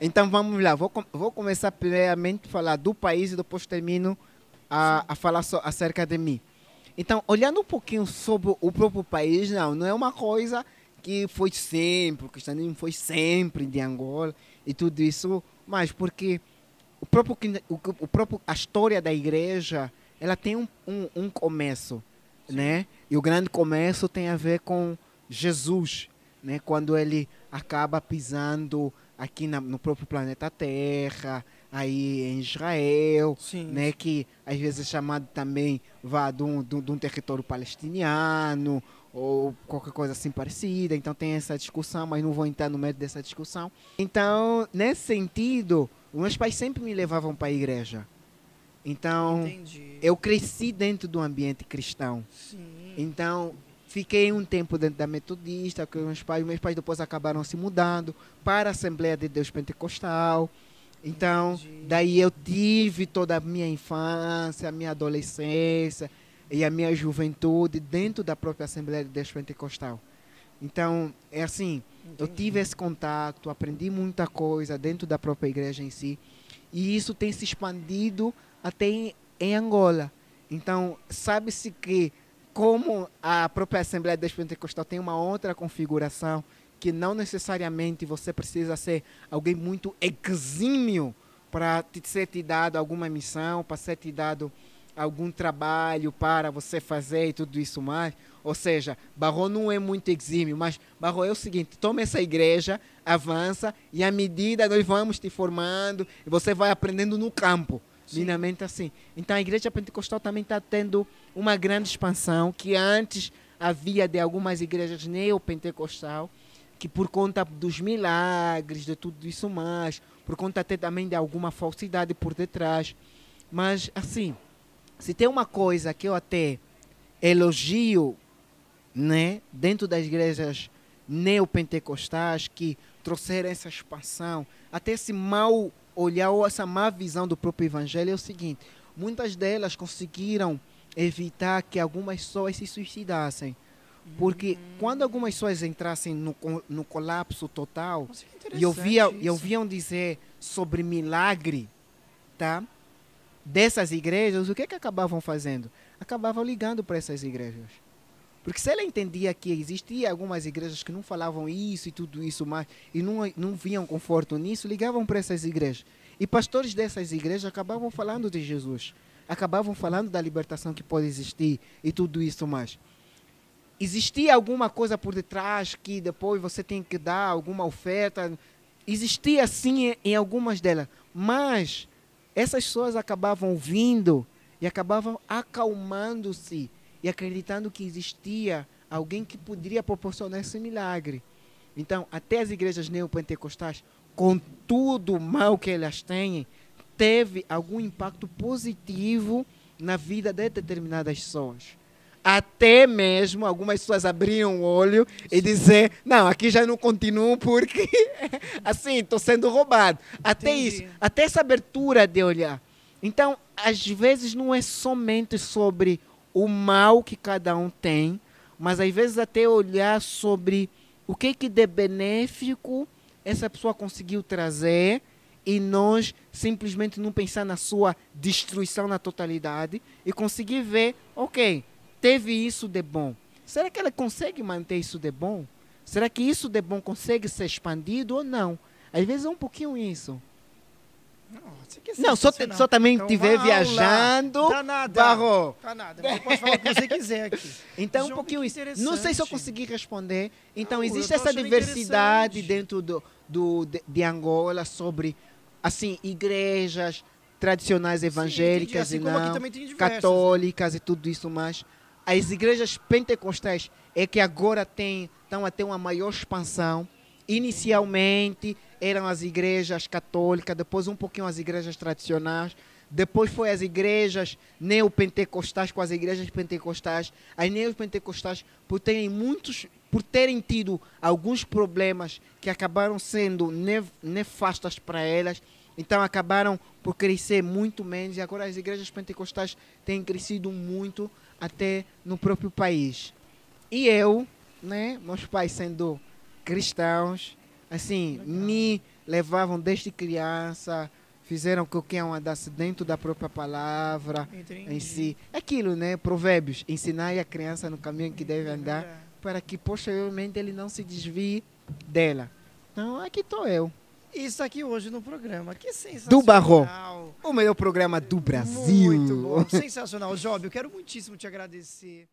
Então vamos lá, vou começar primeiramente a falar do país e depois termino a falar acerca de mim. Então, olhando um pouquinho sobre o próprio país, não é uma coisa que foi sempre, o cristianismo foi sempre de Angola e tudo isso, mas porque a história da igreja, ela tem um começo, Sim. né? E o grande começo tem a ver com Jesus, né? Quando ele acaba pisando aqui no próprio planeta Terra, aí em Israel, Sim, né? sim. Que às vezes é chamado também de um território palestiniano ou qualquer coisa assim parecida. Então tem essa discussão, mas não vou entrar no meio dessa discussão. Então, nesse sentido, os meus pais sempre me levavam para a igreja. Então, Entendi. eu cresci dentro do ambiente cristão. Sim. Então, fiquei um tempo dentro da Metodista, com meus pais depois acabaram se mudando para a Assembleia de Deus Pentecostal. Então, Entendi. daí eu tive toda a minha infância, a minha adolescência e a minha juventude dentro da própria Assembleia de Deus Pentecostal. Então, é assim, eu Entendi. tive esse contato, aprendi muita coisa dentro da própria igreja em si, e isso tem se expandido até em Angola. Então, sabe-se que, como a própria Assembleia de Deus Pentecostal tem uma outra configuração, que não necessariamente você precisa ser alguém muito exímio para ser te dado alguma missão, para ser te dado algum trabalho para você fazer e tudo isso mais. Ou seja, Barro não é muito exímio, mas Barro é o seguinte: toma essa igreja, avança, e à medida nós vamos te formando, e você vai aprendendo no campo. Sim. Minimamente assim. Então a igreja pentecostal também está tendo uma grande expansão, que antes havia de algumas igrejas neopentecostal, que por conta dos milagres, de tudo isso mais, por conta até também de alguma falsidade por detrás. Mas assim, se tem uma coisa que eu até elogio, né, dentro das igrejas neopentecostais que trouxeram essa expansão, até esse mau olhar ou essa má visão do próprio evangelho, é o seguinte: muitas delas conseguiram evitar que algumas pessoas se suicidassem. Porque quando algumas pessoas entrassem no colapso total Nossa, que e interessante isso. ouviam dizer sobre milagre, tá? Dessas igrejas, o que acabavam fazendo? Acabavam ligando para essas igrejas. Porque se ela entendia que existia algumas igrejas que não falavam isso e tudo isso mais, e não viam conforto nisso, ligavam para essas igrejas. E pastores dessas igrejas acabavam falando de Jesus. Acabavam falando da libertação que pode existir e tudo isso mais. Existia alguma coisa por detrás que depois você tem que dar alguma oferta? Existia sim em algumas delas, mas essas pessoas acabavam vindo e acabavam acalmando-se e acreditando que existia alguém que poderia proporcionar esse milagre. Então, até as igrejas neopentecostais, com tudo o mal que elas têm, teve algum impacto positivo na vida de determinadas pessoas. Até mesmo algumas pessoas abriam o olho e dizer: não, aqui já não continuo porque assim, estou sendo roubado. Até isso, Entendi. até essa abertura de olhar. Então, às vezes não é somente sobre o mal que cada um tem, mas às vezes até olhar sobre o que de benéfico essa pessoa conseguiu trazer, e nós simplesmente não pensar na sua destruição na totalidade e conseguir ver, ok, teve isso de bom. Será que ela consegue manter isso de bom? Será que isso de bom consegue ser expandido ou não? Às vezes é um pouquinho isso. Nossa, que Não, sensacional. só também Então, estiver uma viajando, Tá nada. Barro. Tá nada. Você pode falar o que você quiser aqui. Então, um João, pouquinho que isso. Não sei se eu interessante. consegui responder. Então, Não, eu existe tô essa achando diversidade interessante. dentro de Angola sobre, assim, igrejas tradicionais Sim, entendi. evangélicas e Assim como aqui não, também tem diversas, né? católicas e tudo isso mais. As igrejas pentecostais é que agora estão a ter uma maior expansão. Inicialmente eram as igrejas católicas, depois um pouquinho as igrejas tradicionais, depois foi as igrejas neopentecostais com as igrejas pentecostais. As neopentecostais, por terem tido alguns problemas que acabaram sendo nefastas para elas, então acabaram por crescer muito menos, e agora as igrejas pentecostais têm crescido muito até no próprio país. E eu, né, meus pais sendo cristãos, assim, Legal. me levavam desde criança, fizeram com que andasse dentro da própria palavra Entendi. em si. Aquilo, né? Provérbios, ensinar a criança no caminho que deve andar, É. para que posteriormente ele não se desvie dela. Então, aqui estou eu. Isso aqui hoje no programa. Que sensacional. Do Barro. O melhor programa do Brasil. Muito bom, sensacional. Job, eu quero muitíssimo te agradecer.